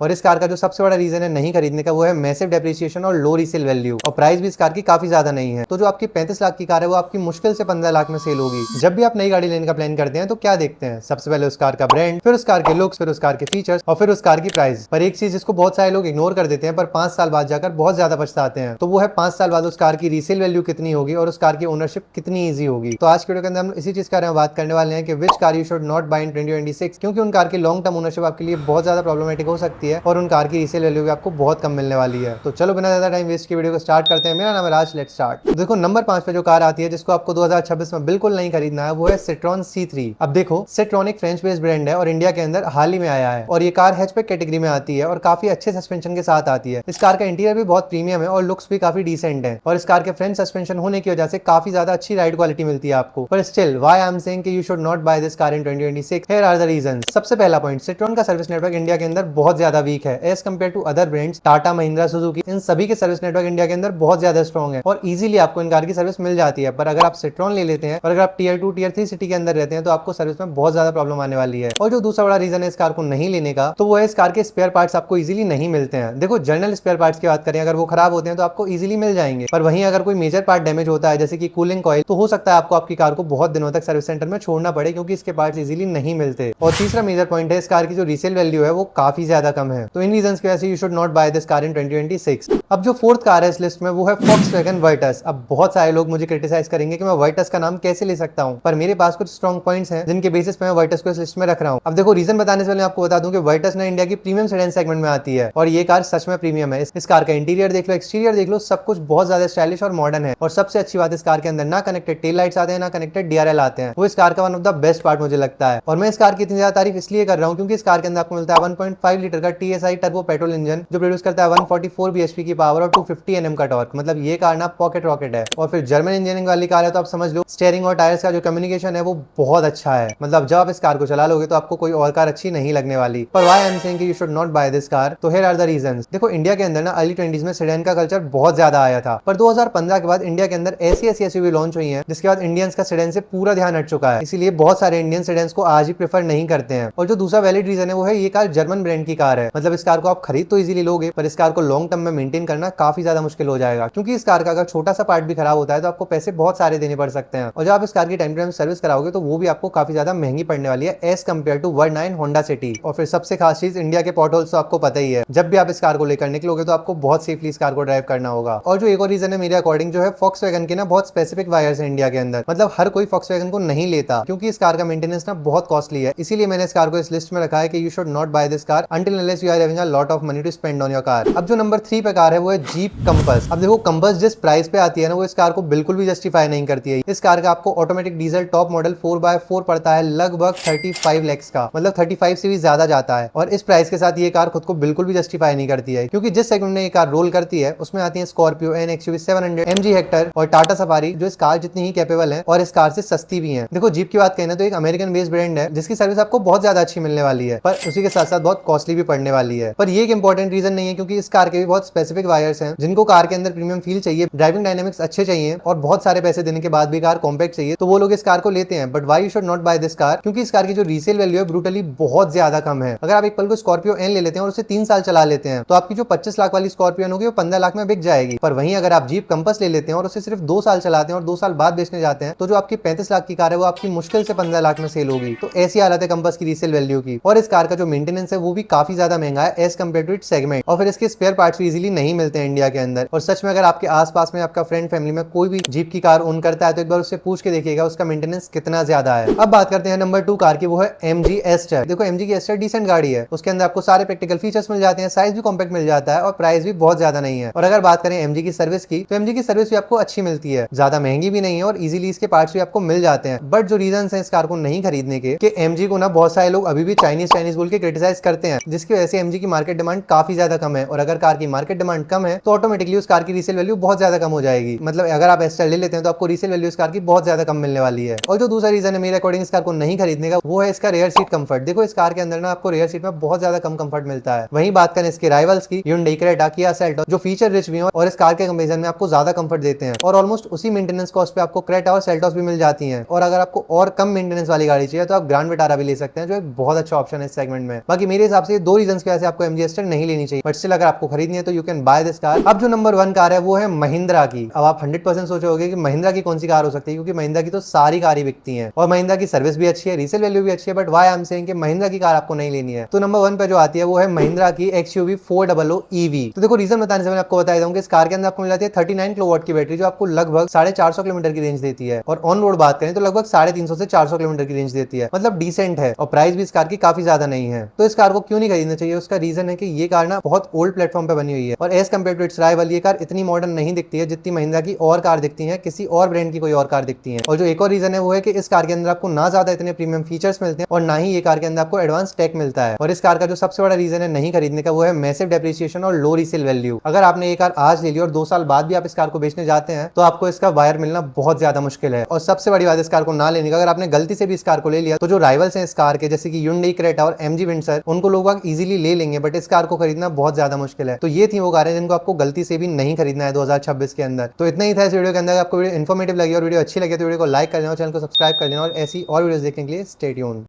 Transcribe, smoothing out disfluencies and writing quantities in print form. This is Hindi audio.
और इस कार का जो सबसे बड़ा रीजन है नहीं खरीदने का वो है मैसिव डेप्रिसिएशन और लो रीसेल वैल्यू, और प्राइस भी इस कार की काफी ज्यादा नहीं है। तो जो आपकी 35 लाख की कार है वो आपकी मुश्किल से 15 लाख में सेल होगी। जब भी आप नई गाड़ी लेने का प्लान करते हैं तो क्या देखते हैं? सबसे पहले उस कार का ब्रांड, फिर उस कार के लुक्स, फिर उस कार के फीचर्स और फिर उस कार की प्राइस। पर एक चीज जिसको बहुत सारे लोग इग्नोर कर देते हैं पर 5 साल बाद जाकर बहुत ज्यादा पछताते हैं, तो वो है 5 साल बाद उस कार की रीसेल वैल्यू कितनी होगी और उस कार की ओनरशिप कितनी ईजी होगी। तो आज के वीडियो के अंदर हम इसी चीज के बारे में बात करने वाले हैं कि which car you should not buy in 2026, क्योंकि उन कार की लॉन्ग टर्म ओनरशिप आपके लिए बहुत ज्यादा प्रॉब्लमेटिक हो सकती है और उन कार की रीसेल वैल्यू भी आपको बहुत कम मिलने वाली है। तो चलो बिना ज्यादा टाइम वेस्ट के वीडियो को स्टार्ट करते हैं। मेरा नाम है राज, लेट्स स्टार्ट। देखो नंबर 5 पे जो कार आती है जिसको आपको 2026 में बिल्कुल नहीं खरीदना है वो है सिट्रॉन C3। अब देखो सिट्रॉन एक फ्रेंच बेस्ड ब्रांड है और इंडिया के अंदर हाल ही में आया है और ये कार हैचबैक कैटेगरी में आती है और काफी अच्छे सस्पेंशन के साथ आती है। इस कार का इंटीरियर भी बहुत प्रीमियम है और लुक्स भी काफी डिसेंट है और इस कार के फ्रंट सस्पेंशन होने की वजह से काफी ज्यादा अच्छी राइड क्वालिटी मिलती है आपको। पर still why I am saying कि you should not buy this car in 2026, here are the reasons. सबसे पहला पॉइंट, सिट्रॉन का सर्विस नेटवर्क इंडिया के अंदर बहुत ज्यादा वीक है as compare to other brands. Tata, Mahindra, Suzuki, इन सभी के सर्विस नेटवर्क इंडिया के अंदर बहुत ज्यादा स्ट्रॉन्ग है और इजीली आपको इन कार की सर्विस मिल जाती है। पर अगर आप सिट्रॉन ले लेते हैं और अगर आप टीयर 2 टीयर 3 सिटी के अंदर रहते हैं तो आपको सर्विस में बहुत ज्यादा प्रॉब्लम आने वाली है। और जो दूसरा बड़ा रीजन है इस कार को नहीं लेने का तो वो है इस कार के स्पेयर पार्ट्स आपको इजीली नहीं मिलते हैं। देखो जनरल स्पेयर पार्ट्स की बात करें, अगर वो खराब होते हैं तो आपको इजीली मिल जाएंगे, पर वहीं अगर कोई मेजर पार्ट डैमेज होता है जैसे कि कूलिंग कॉइल, तो हो सकता है आपको आपकी कार को बहुत दिनों तक सर्विस सेंटर में छोड़ना पड़े क्योंकि इसके पार्ट्स इजीली नहीं मिलते। और तीसरा मेजर पॉइंट है इस कार की जो रीसेल वैल्यू है वो काफी ज्यादा कम है। तो इन रीजंस की वजह से you should not buy this car in 2026। अब जो फोर्थ कार है इस लिस्ट में वो है Volkswagen Virtus। अब बहुत सारे लोग मुझे क्रिटिसाइज करेंगे कि मैं Virtus का नाम कैसे ले सकता हूं, पर मेरे पास कुछ स्ट्रॉन्ग पॉइंट्स हैं जिनके बेसिस पे मैं Virtus को इस लिस्ट में रख रहा हूं। अब देखो रीजन बताने से पहले आपको बता दूं कि Virtus ना इंडिया की प्रीमियम सेडान सेगमेंट में आती है और ये कार सच में प्रीमियम है। इस कार का इंटीरियर देख लो, एक्सटीरियर देख लो, सब कुछ बहुत ज्यादा स्टाइलिश और मॉडर्न है। और सबसे अच्छी बात इस कार के अंदर ना कनेक्टेड टेल लाइट्स आते हैं ना कनेक्टेड DRL आते हैं। वो इस कार का one of the best part मुझे लगता है। और मैं इस कार की इतनी ज्यादा तारीफ इसलिए कर रहा हूँ क्योंकि इस कार के अंदर आपको मिलता है 1.5 लीटर का TSI टर्बो पेट्रोल इंजन जो प्रोड्यूस करता है 144 bhp की पावर और 250 Nm का टॉर्क। मतलब ये कार ना पॉकेट रॉकेट है। और फिर जर्मन इंजीनियरिंग वाली कार है तो आप समझ लो स्टीयरिंग और टायर्स का जो कम्युनिकेशन है वो बहुत अच्छा है। मतलब जब आप इस कार को चला लोगे तो आपको कोई और कार अच्छी नहीं लगने वाली। पर व्हाई आई एम सेइंग कि you should not buy this car, तो हियर आर द रीजंस। देखो इंडिया के अंदर ना अर्ली 20s में सेडान का कल्चर बहुत ज्यादा आया था, पर 2015 के बाद इंडिया के अंदर ऐसी ऐसी एसयूवी लॉन्च हुई है जिसके बाद इंडियंस का सेडान से पूरा ध्यान हट चुका है। इसीलिए बहुत सारे इंडियन सेडान्स को आज ही प्रेफर नहीं करते हैं। और जो दूसरा वैलिड रीजन है वो है ये कार जर्मन ब्रांड की कार है। मतलब इस कार को आप खरीद तो इजीली लोगे पर इस कार को लॉन्ग टर्म में मेंटेन करना काफी ज्यादा मुश्किल हो जाएगा, क्योंकि इस कार का अगर छोटा सा पार्ट भी खराब होता है तो आपको पैसे बहुत सारे देने पड़ सकते हैं। और जब आप इस कार की टाइम टू टाइम सर्विस कराओगे तो वो भी आपको काफी ज्यादा महंगी पड़ने वाली है as compare to world 9 Honda City. और फिर सबसे खास चीज इंडिया के पॉटहोल्स तो आपको पता ही है, जब भी आप इस कार को लेकर निकलोगे तो आपको बहुत सेफली इस कार को ड्राइव करना होगा। और जो एक और रीजन है मेरे अकॉर्डिंग जो है Volkswagen के ना बहुत स्पेसिफिक वायर्स है इंडिया के अंदर। मतलब हर कोई Volkswagen को नहीं लेता क्योंकि इस कार का मेंटेनेंस ना बहुत कॉस्टली है। इसीलिए मैंने इस कार को इस लिस्ट में रखा है कि you should not buy this car until unless you are having a lot of money to spend on your car. अब जो नंबर 3 पे कार है वो है जीप कंपस। अब देखो कंपस जिस प्राइस पे आती है ना वो इस कार को बिल्कुल भी जस्टिफाई नहीं करती है। इस कार का आपको automatic diesel top model 4x4 पड़ता है लगभग 35 लाख का, मतलब 35 से भी ज्यादा जाता है। और इस प्राइस के साथ ये कार खुद को बिल्कुल भी जस्टिफाई नहीं करती है, क्योंकि जिस सेगमेंट में ये कार रोल करती है उसमें आती है Scorpio N XUV 700, MG Hector और टाटा सफारी जो इस कार जितनी ही कैपेबल है और इस कार से सस्ती भी है। देखो जीप की बात करें तो एक अमेरिकन बेस्ड ब्रांड है जिसकी सर्विस आपको बहुत ज्यादा अच्छी मिलने वाली है, पर उसी के साथ साथ बहुत कॉस्टली भी पड़ने वाली है। पर ये एक इंपॉर्टेंट रीजन नहीं है, क्योंकि इस कार के भी बहुत स्पेसिफिक वायर्स हैं जिनको कार के अंदर प्रीमियम फील चाहिए, ड्राइविंग डायनेमिक्स अच्छे चाहिए और बहुत सारे पैसे देने के बाद भी कार कॉम्पैक्ट चाहिए, तो वो लोग इस कार को लेते हैं। But why you should not buy this car, क्योंकि इस कार की जो रीसेल वैल्यू है ब्रूटली बहुत ज्यादा कम है। अगर आप एक पल को स्कॉर्पियो एन ले लेते हैं और उसे 3 साल चला लेते हैं तो आपकी जो 25 लाख वाली स्कॉर्पियो होगी वो 15 लाख में बिक जाएगी। पर वहीं अगर आप जीप कंपस ले लेते हैं और उसे सिर्फ 2 साल चलाते हैं और 2 साल बाद बेचने जाते हैं तो जो आपकी 35 लाख की कार है वो आपकी मुश्किल से 15 लाख में सेल होगी। तो ऐसी हालत है कंपस की रीसेल वैल्यू की। और इस कार का जो मेंटेनेंस है वो भी काफी ज्यादा महंगा है as compare to its segment. और फिर इसके स्पेयर पार्ट्स भी इजीली नहीं मिलते हैं इंडिया के अंदर। और सच में अगर आपके आसपास में आपका फ्रेंड फैमिली में कोई भी जीप की कार ओन करता है तो एक बार उससे पूछ के देखिएगा उसका मेंटेनेंस कितना ज्यादा है। अब बात करते हैं नंबर 2 कार की, वो है MG एस्टर। देखो MG की एस्टर डिसेंट गाड़ी है, उसके अंदर आपको सारे प्रैक्टिकल फीचर्स मिल जाते हैं, साइज भी कॉम्पैक्ट मिल जाता है और प्राइस भी बहुत ज्यादा नहीं है। और अगर बात करें MG की सर्विस की तो MG की सर्विस भी आपको अच्छी मिलती है, ज्यादा महंगी भी नहीं है और इजीली इसके पार्ट्स भी आपको मिल जाते हैं। बट जो रीजन है इस कार को नहीं खरीदने के कि MG को ना बहुत सारे लोग अभी भी चाइनीज बोल के क्रिटिसाइज करते हैं, जिसकी वजह से MG की मार्केट डिमांड काफी ज्यादा कम है। और अगर कार की मार्केट डिमांड कम है तो ऑटोमेटिकली उस कार की रीसेल वैल्यू बहुत ज्यादा कम हो जाएगी। मतलब अगर आप एस्टर ले लेते हैं तो आपको रीसेल वैल्यू इस कार की बहुत ज्यादा कम मिलने वाली है। और जो दूसरा रीजन है मेरे अकॉर्डिंग इस कार को नहीं खरीदने का वो है इसका रेयर सीट कंफर्ट। देखो इस कार के अंदर ना आपको रेयर सीट में बहुत ज्यादा कम कंफर्ट मिलता है। वहीं बात करें इसके राइवल्स की, Hyundai क्रेटा, Kia Seltos, जो फीचर रिच भी हैं और इस कार के कंपैरिजन में आपको ज्यादा कंफर्ट देते हैं और ऑलमोस्ट उसी मेंटेनेंस कॉस्ट पे आपको क्रेटा और सेल्टोस भी मिल जाती हैं। और अगर आपको और कम मेंटेनेंस वाली गाड़ी चाहिए तो आप ग्रैंड विटारा भी ले सकते हैं जो एक बहुत अच्छा ऑप्शन है इस सेगमेंट में। बाकी मेरे हिसाब से 2 रीजन रीजन की वजह से आपको MG Aster नहीं लेनी चाहिए, बट स्टिल अगर आपको खरीदनी है तो you can buy this car. अब जो नंबर 1 कार है वो है महिंद्रा की। अब आप 100% सोचोगे कि महिंद्रा की कौन सी कार हो सकती है, क्योंकि महिंद्रा की तो सारी कार ही बिकती हैं और महिंद्रा की सर्विस भी अच्छी है, रीसेल वैल्यू भी अच्छी है, but why I am saying कि महिंद्रा की कार आपको नहीं लेनी है। तो नंबर 1 पे जो आती है वो है महिंद्रा की XUV 400 EV। तो देखो रीजन बताने से मैं आपको बता दूं कि इस कार के अंदर आपको मिल जाती है 39 किलोवाट की बैटरी, जो आपको लगभग 450 किलोमीटर की रेंज देती है, और ऑन रोड बात करें तो लगभग 350 से 400 किलोमीटर की रेंज देती है, मतलब डिसेंट है। और प्राइस भी इस कार की काफी ज्यादा नहीं है। तो इस कार को क्यों नहीं खरीदना चाहिए, उसका रीजन है कि ये कार ना बहुत ओल्ड प्लेटफॉर्म पे बनी हुई है, और as compare to its rival ये कार इतनी मॉडर्न नहीं दिखती है जितनी महिंद्रा की और कार दिखती है, किसी और ब्रांड की कोई और कार दिखती है। और जो एक और रीजन है वो है कि इस कार के अंदर आपको ना ज्यादा इतने प्रीमियम फीचर्स मिलते हैं और ना ही ये कार के अंदर आपको एडवांस टेक मिलता है। और इस कार का जो सबसे बड़ा रीजन है नहीं खरीदने का वो है मैसिव डेप्रिसिएशन और लो रीसेल वैल्यू। अगर आपने ये कार आज ले ली और 2 साल बाद भी आप इस कार को बेचने जाते हैं तो आपको इसका वायर मिलना बहुत ज्यादा मुश्किल है। और सबसे बड़ी बात इस कार को ना लेने का, अगर आपने गलती से भी इस कार को ले लिया तो जो राइवल्स हैं इस कार के, जैसे कि Hyundai Creta और MG Windsor, उनको लोग इजीली ले लेंगे, बट इस कार को खरीदना बहुत ज्यादा मुश्किल है। तो ये थी वो कारें जिनको आपको गलती से भी नहीं खरीदना है 2026 के अंदर। तो इतना ही था इस वीडियो के अंदर। आपको वीडियो इन्फॉर्मेटिव लगी और वीडियो अच्छी लगी तो वीडियो को लाइक कर लेना और चैनल को सब्सक्राइब कर लेना, और ऐसी और वीडियोस देखने के लिए स्टे ट्यून्ड।